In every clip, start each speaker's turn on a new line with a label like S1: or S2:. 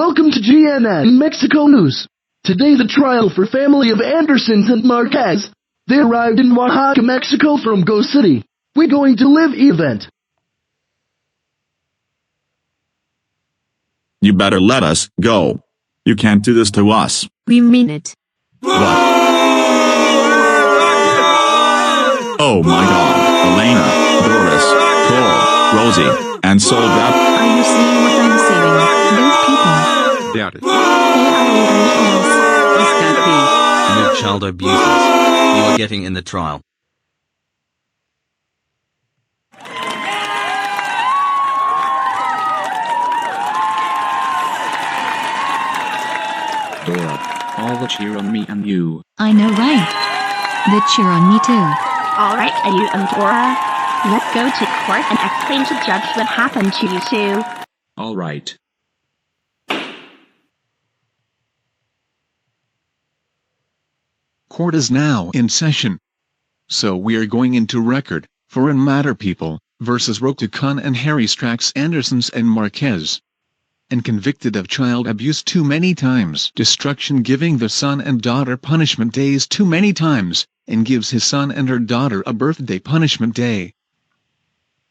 S1: Welcome to GNN Mexico News. Today the trial for family of Andersons and Marquez. They arrived in Oaxaca, Mexico from Go City. We're going to live event.
S2: You better let us go. You can't do this to us.
S3: We mean it.
S2: What? Oh my God, Elena, Doris, Cole, Rosie, and Soldat.
S3: Are you seeing what I'm seeing? Those people.
S4: Doubt it.
S3: They are angry at us.
S4: This can't be. You child abusers. You are getting in the trial.
S5: Dora, all the cheer on me and you.
S6: I know, right? The cheer on me too.
S7: Alright, Caillou and Dora. Let's go to court and explain to Judge what happened to you two.
S5: Alright.
S8: Court is now in session. So we are going into record, foreign matter people, versus Roku and Harry Strack Andersons and Marquez. And convicted of child abuse too many times, destruction, giving the son and daughter punishment days too many times, and gives his son and her daughter a birthday punishment day.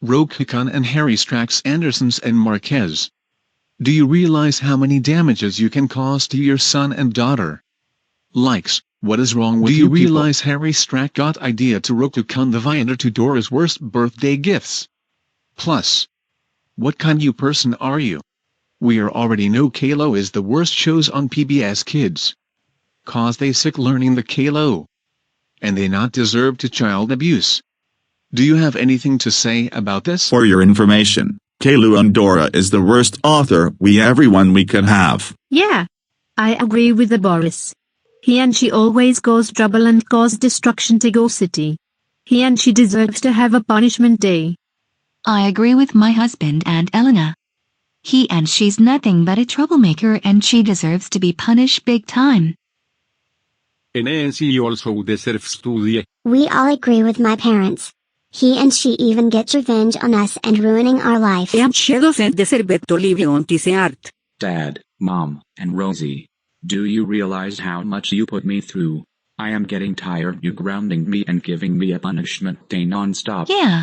S8: Roku and Harry Strack Andersons and Marquez. Do you realize how many damages you can cause to your son and daughter? Likes, what is wrong with you people? Do you realize Harry Strack got idea to Roku the viander to Dora's worst birthday gifts? Plus, what kind you person are you? We already know Caillou is the worst shows on PBS Kids. Cause they sick learning the Caillou. And they not deserve to child abuse. Do you have anything to say about this?
S2: For your information, Caillou and Dora is the worst author everyone we could have.
S3: Yeah. I agree with the Boris. He and she always cause trouble and cause destruction to Go City. He and she deserves to have a punishment day.
S6: I agree with my husband and Elena. He and she's nothing but a troublemaker and she deserves to be punished big time.
S4: And she also deserves to.
S9: We all agree with my parents. He and she even gets revenge on us and ruining our life.
S5: Dad, Mom, and Rosie. Do you realize how much you put me through? I am getting tired you grounding me and giving me a punishment day non-stop.
S6: Yeah.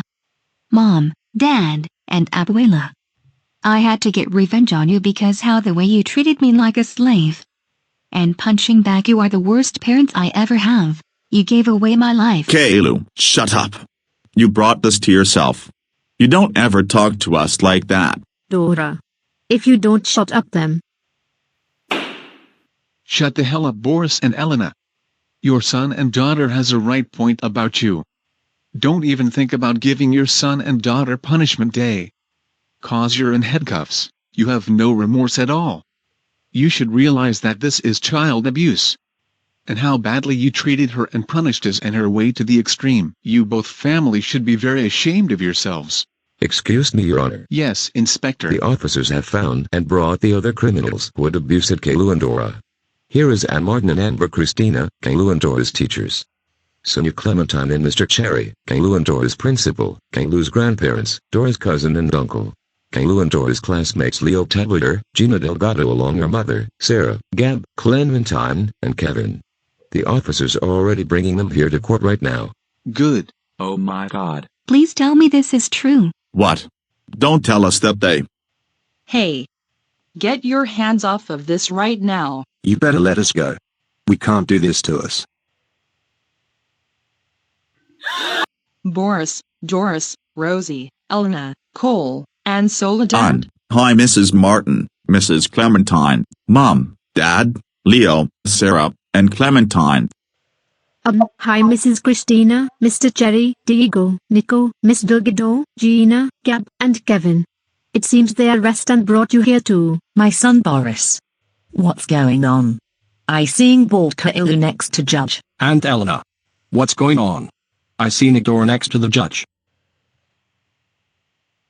S6: Mom, Dad, and Abuela. I had to get revenge on you because how the way you treated me like a slave. And punching back, you are the worst parents I ever have. You gave away my life.
S2: Caillou, shut up. You brought this to yourself. You don't ever talk to us like that.
S3: Dora. If you don't shut up them.
S8: Shut the hell up, Boris and Elena. Your son and daughter has a right point about you. Don't even think about giving your son and daughter punishment day. Cause you're in handcuffs, you have no remorse at all. You should realize that this is child abuse. And how badly you treated her and punished us and her way to the extreme. You both families should be very ashamed of yourselves.
S10: Excuse me, Your Honor.
S8: Yes, Inspector.
S10: The officers have found and brought the other criminals who had abused Caillou and Dora. Here is Anne Martin and Amber Christina, Caillou and Dora's teachers. Sonia Clementine and Mr. Cherry, Caillou and Dora's principal, Caillou's grandparents, Dora's cousin and uncle. Caillou and Dora's classmates Leo Tabler, Gina Delgado along her mother, Sarah, Gab, Clementine, and Kevin. The officers are already bringing them here to court right now.
S8: Good.
S5: Oh my God.
S6: Please tell me this is true.
S2: What? Don't tell us that they...
S11: Hey. Get your hands off of this right now.
S12: You better let us go. We can't do this to us.
S11: Boris, Doris, Rosie, Elena, Cole, and Soledad.
S2: Hi, Mrs. Martin, Mrs. Clementine, Mom, Dad, Leo, Sarah, and Clementine.
S3: Hi, Mrs. Christina, Mr. Cherry, Diego, Nico, Miss Delgado, Gina, Gab, and Kevin. It seems they arrested and brought you here too.
S13: My son Boris. What's going on? I seeing bald Caillou next to judge.
S12: And Elena. What's going on? I seen Dora next to the judge.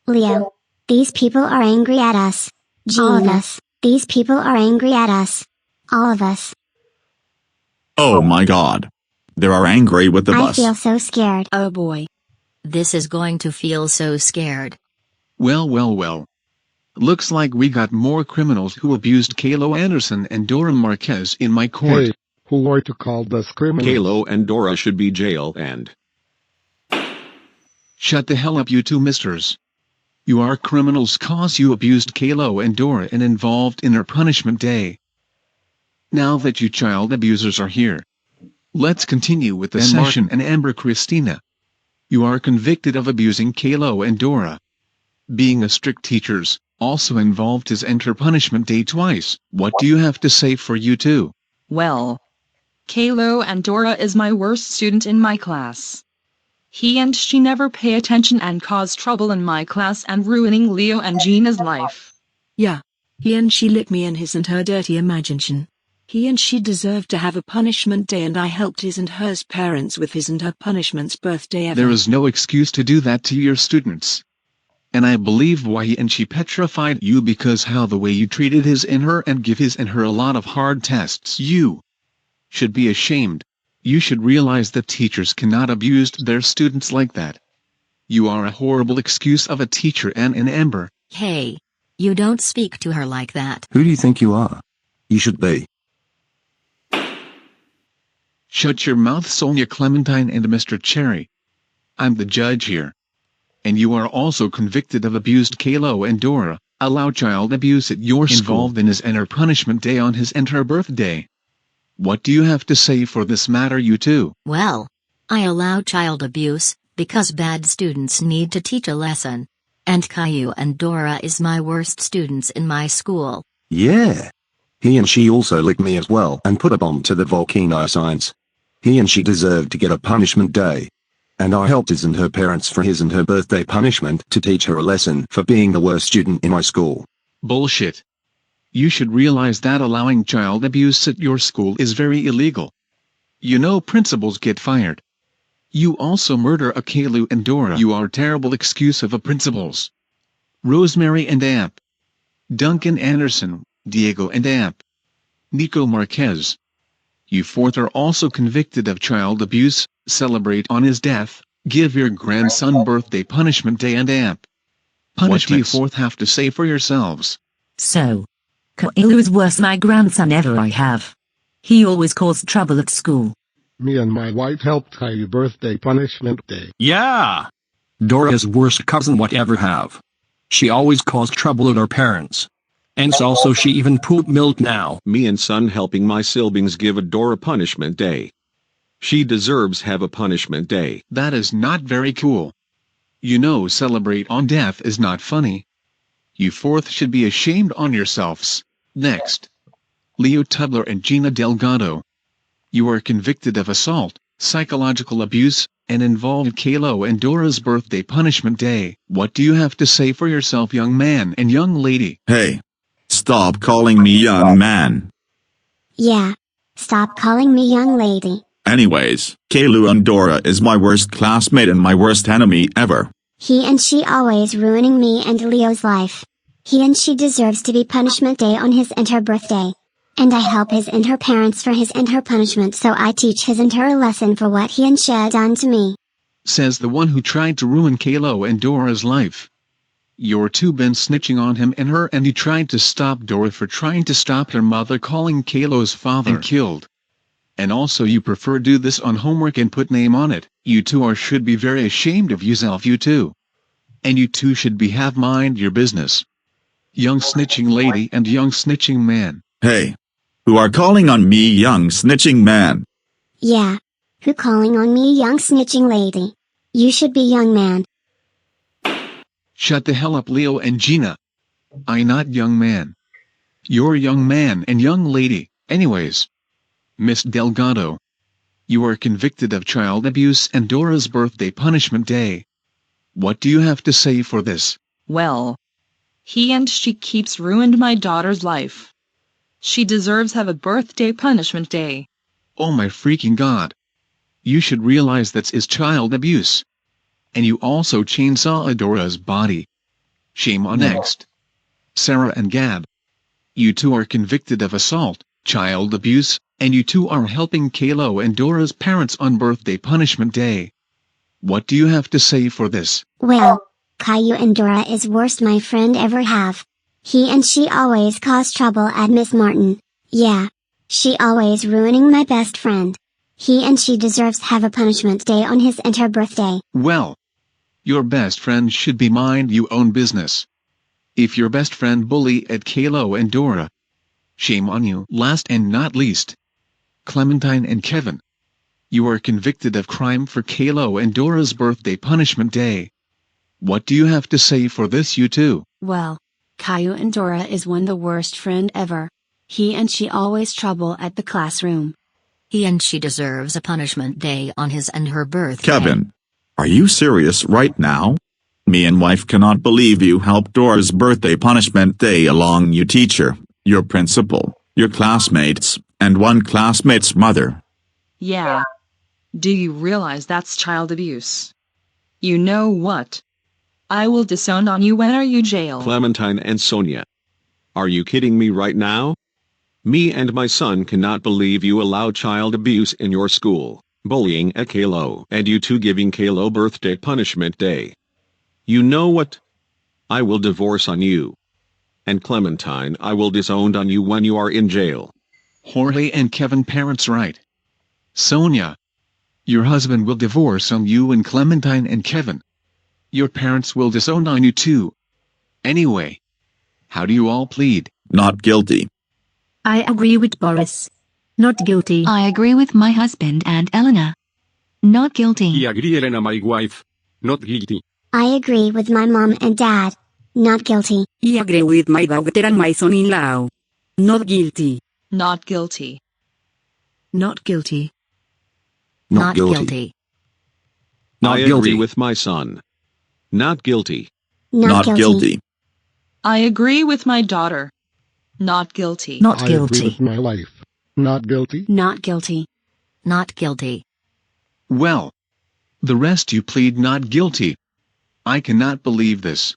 S9: Leo. These people are angry at us. Gina. These people are angry at us. All of us.
S2: Oh my God. They are angry with the bus.
S9: I feel so scared.
S13: Oh boy. This is going to feel so scared.
S8: Well. Looks like we got more criminals who abused Caillou Anderson and Dora Marquez in my court.
S14: Hey, who are to call us criminals?
S15: Caillou and Dora should be jailed and...
S8: Shut the hell up, you two misters. You are criminals cause you abused Caillou and Dora and involved in their punishment day. Now that you child abusers are here, let's continue with the session. And Amber Christina, you are convicted of abusing Caillou and Dora. Being a strict teachers, also involved his enter punishment day twice. What do you have to say for you two?
S11: Well, Caillou and Dora is my worst student in my class. He and she never pay attention and cause trouble in my class and ruining Leo and Gina's life.
S16: Yeah. He and she lick me in his and her dirty imagination. He and she deserve to have a punishment day and I helped his and hers parents with his and her punishment's birthday ever.
S8: There is no excuse to do that to your students. And I believe why he and she petrified you because how the way you treated his and her and give his and her a lot of hard tests. You should be ashamed. You should realize that teachers cannot abuse their students like that. You are a horrible excuse of a teacher and an Amber.
S13: Hey, you don't speak to her like that.
S12: Who do you think you are? You should be.
S8: Shut your mouth, Sonia Clementine and Mr. Cherry. I'm the judge here. And you are also convicted of abused Caillou and Dora, allow child abuse at your school. Involved in his and her punishment day on his and her birthday. What do you have to say for this matter, you two?
S13: Well, I allow child abuse, because bad students need to teach a lesson. And Caillou and Dora is my worst students in my school.
S12: Yeah. He and she also licked me as well and put a bomb to the volcano signs. He and she deserved to get a punishment day. And I helped his and her parents for his and her birthday punishment to teach her a lesson for being the worst student in my school.
S8: Bullshit. You should realize that allowing child abuse at your school is very illegal. You know principals get fired. You also murder a Caillou and Dora. You are terrible excuse of a principals. Rosemary and Amp. Duncan Anderson, Diego and Amp. Nico Marquez. You fourth are also convicted of child abuse. Celebrate on his death. Give your grandson birthday punishment day and Amp. What do you fourth have to say for yourselves?
S13: So, Caillou is worst my grandson ever I have. He always caused trouble at school.
S14: Me and my wife helped Caillou birthday punishment day.
S12: Yeah! Dora's worst cousin whatever have. She always caused trouble at her parents. And also she even pooped milk now.
S15: Me and son helping my siblings give a Dora punishment day. She deserves have a punishment day.
S8: That is not very cool. You know celebrate on death is not funny. You fourth should be ashamed on yourselves. Next. Leo Tubler and Gina Delgado. You are convicted of assault, psychological abuse, and involved Caillou and Dora's birthday punishment day. What do you have to say for yourself, young man and young lady?
S2: Hey. Stop calling me young man.
S9: Yeah. Stop calling me young lady.
S2: Anyways, Caillou and Dora is my worst classmate and my worst enemy ever.
S9: He and she always ruining me and Leo's life. He and she deserves to be punishment day on his and her birthday. And I help his and her parents for his and her punishment so I teach his and her a lesson for what he and she done to me.
S8: Says the one who tried to ruin Caillou and Dora's life. You're two been snitching on him and her and you tried to stop Dora for trying to stop her mother calling Caillou's father and killed. And also you prefer do this on homework and put name on it. You two are should be very ashamed of yourself, you two. And you two should be have mind your business. Young snitching lady and young snitching man.
S2: Hey. Who are calling on me young snitching man?
S9: Yeah. Who calling on me young snitching lady? You should be young man.
S8: Shut the hell up, Leo and Gina. I not young man. You're young man and young lady. Anyways. Miss Delgado. You are convicted of child abuse and Dora's birthday punishment day. What do you have to say for this?
S11: Well, he and she keeps ruined my daughter's life. She deserves have a birthday punishment day.
S8: Oh my freaking god. You should realize that's is child abuse. And you also chainsaw Dora's body. Shame on next. Sarah and Gab. You two are convicted of assault, child abuse, and you two are helping Caillou and Dora's parents on birthday punishment day. What do you have to say for this?
S9: Well, Caillou and Dora is worst my friend ever have. He and she always cause trouble at Miss Martin. Yeah. She always ruining my best friend. He and she deserves have a punishment day on his and her birthday.
S8: Well, your best friend should be mind your own business. If your best friend bully at Caillou and Dora, shame on you. Last and not least, Clementine and Kevin. You are convicted of crime for Caillou and Dora's birthday punishment day. What do you have to say for this, you two?
S16: Well, Caillou and Dora is one the worst friend ever. He and she always trouble at the classroom.
S13: He and she deserves a punishment day on his and her birthday.
S2: Kevin, are you serious right now? Me and wife cannot believe you helped Dora's birthday punishment day along you teacher, your principal, your classmates, and one classmate's mother.
S11: Yeah. Do you realize that's child abuse? You know what? I will disown on you when are you jail.
S15: Clementine and Sonia. Are you kidding me right now? Me and my son cannot believe you allow child abuse in your school, bullying at Caillou, and you two giving Caillou birthday punishment day. You know what? I will divorce on you. And Clementine, I will disown on you when you are in jail.
S8: Jorge and Kevin parents right. Sonia, your husband will divorce on you, and Clementine and Kevin, your parents will disown on you too. Anyway, how do you all plead?
S2: Not guilty.
S3: I agree with Boris. Not guilty.
S6: I agree with my husband and Elena. Not guilty.
S17: I agree, Elena, my wife. Not guilty.
S9: I agree with my mom and dad. Not guilty.
S18: I agree with my daughter and my son-in-law. Not guilty.
S11: Not guilty.
S16: Not guilty.
S2: Not guilty.
S15: I agree with my son. Not guilty.
S2: Not guilty.
S11: I agree with my daughter. Not guilty.
S3: Not
S14: I agree
S3: guilty.
S14: with my wife. Not guilty.
S16: Not guilty.
S13: Not guilty.
S8: Well, the rest you plead not guilty. I cannot believe this.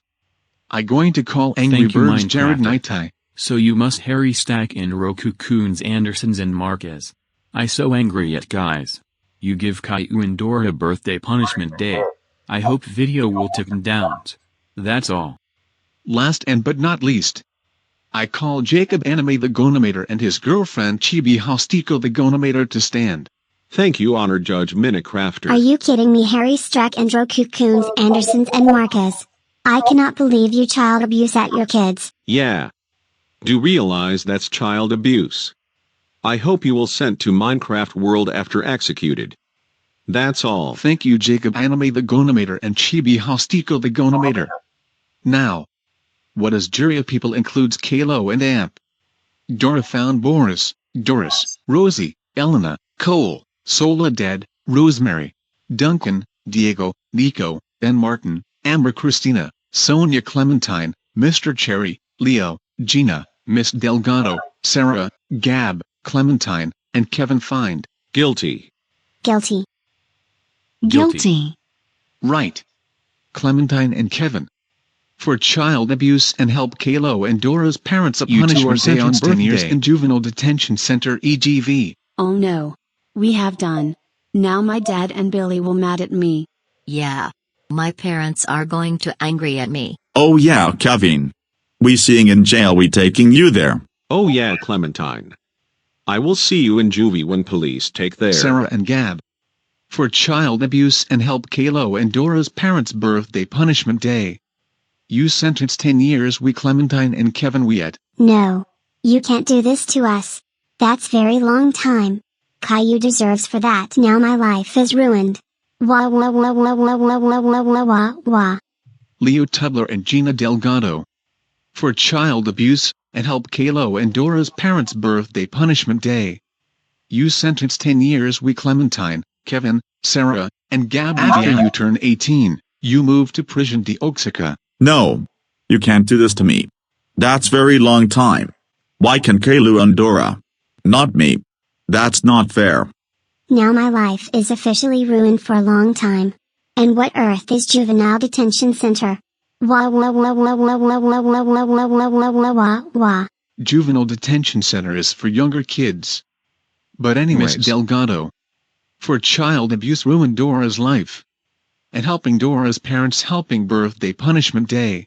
S8: I going to call Angry
S19: Thank you,
S8: Birds Jared
S19: Minecrafter.
S8: Nightai.
S19: So you must Harry Stack and Roku Coons Andersons and Marquez. I so angry at guys. You give Caillou and Dora birthday punishment day. I hope video will take them down. That's all.
S8: Last and but not least, I call Jacob Anime the Gonomator and his girlfriend Chibi Hostico the Gonomator to stand.
S15: Thank you, Honored Judge Minecrafter.
S9: Are you kidding me, Harry Strack and Roku Coons Andersons and Marquez? I cannot believe you child abuse at your kids.
S15: Yeah. Do realize that's child abuse. I hope you will sent to Minecraft world after executed. That's all.
S8: Thank you, Jacob Anime the Gonomator and Chibi Hostico the Gonomator. Now, what as jury of people includes Caillou and Amp. Dora found Boris, Doris, Rosie, Elena, Cole, Soledad, Rosemary, Duncan, Diego, Nico, Ben Martin, Amber Christina, Sonia Clementine, Mr. Cherry, Leo, Gina, Miss Delgado, Sarah, Gab, Clementine, and Kevin find.
S15: Guilty.
S9: Guilty.
S6: Guilty.
S8: Right. Clementine and Kevin. For child abuse and help Caillou and Dora's parents a punishment day on 10 years in juvenile detention center EGV.
S16: Oh no. We have done. Now my dad and Billy will mad at me.
S13: Yeah. My parents are going to angry at me.
S2: Oh yeah, Kevin. We seeing in jail, we taking you there.
S15: Oh yeah, Clementine. I will see you in juvie when police take their.
S8: Sarah and Gab. For child abuse and help Caillou and Dora's parents' birthday punishment day. You sentenced 10 years we Clementine and Kevin we at.
S9: No. You can't do this to us. That's very long time. Caillou deserves for that. Now my life is ruined. Wah wah wah wah wah wah wah wah wah wah wah.
S8: Leo Tubler and Gina Delgado. For child abuse and help Caillou and Dora's parents' birthday punishment day. You sentenced 10 years we Clementine, Kevin, Sarah, and Gab. After you turn 18, you move to prison de Oaxaca.
S2: No. You can't do this to me. That's very long time. Why can Caillou and Dora? Not me. That's not fair.
S9: Now my life is officially ruined for a long time. And what earth is juvenile detention center? Wah wah wah wah wah wah wah wah wah wah wah wah wah wah wah.
S8: Juvenile detention center is for younger kids. But anyways, Miss Delgado. For child abuse ruined Dora's life. And helping Dora's parents helping birthday punishment day.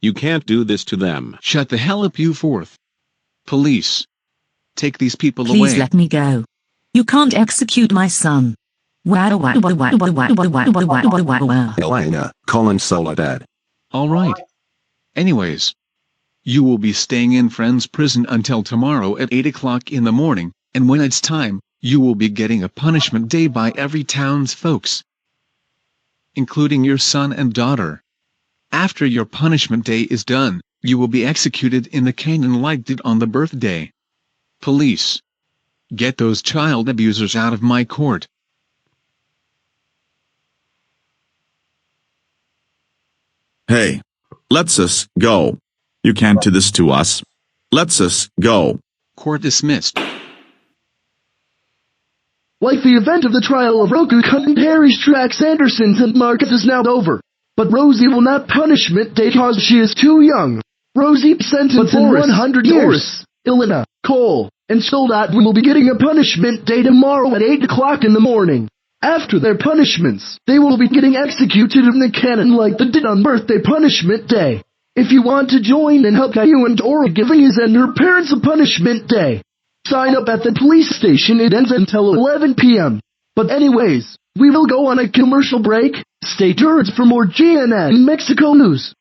S15: You can't do this to them.
S8: Shut the hell up, you fourth. Police. Take these people
S20: Please
S8: away.
S20: let me go. You can't execute my son.
S12: Elena, Colin Soledad.
S8: Alright. Anyways. You will be staying in Friends Prison until tomorrow at 8 o'clock in the morning, and when it's time, you will be getting a punishment day by every town's folks, including your son and daughter. After your punishment day is done, you will be executed in the canyon like did on the birthday. Police. Get those child abusers out of my court.
S2: Hey. Let's us go. You can't do this to us. Let's us go.
S8: Court dismissed.
S1: Like the event of the trial of Roku, Harry, Strack, Andersons, and Marcus is now over. But Rosie will not punishment day cause she is too young. Rosie sentenced in 100 years. Elena, Cole, and Soledad will be getting a punishment day tomorrow at 8 o'clock in the morning. After their punishments, they will be getting executed in the cannon like they did on birthday punishment day. If you want to join and help Caillou and Dora giving his and her parents a punishment day, sign up at the police station. It ends until 11 p.m. But anyways, we will go on a commercial break. Stay tuned for more GNN Mexico news.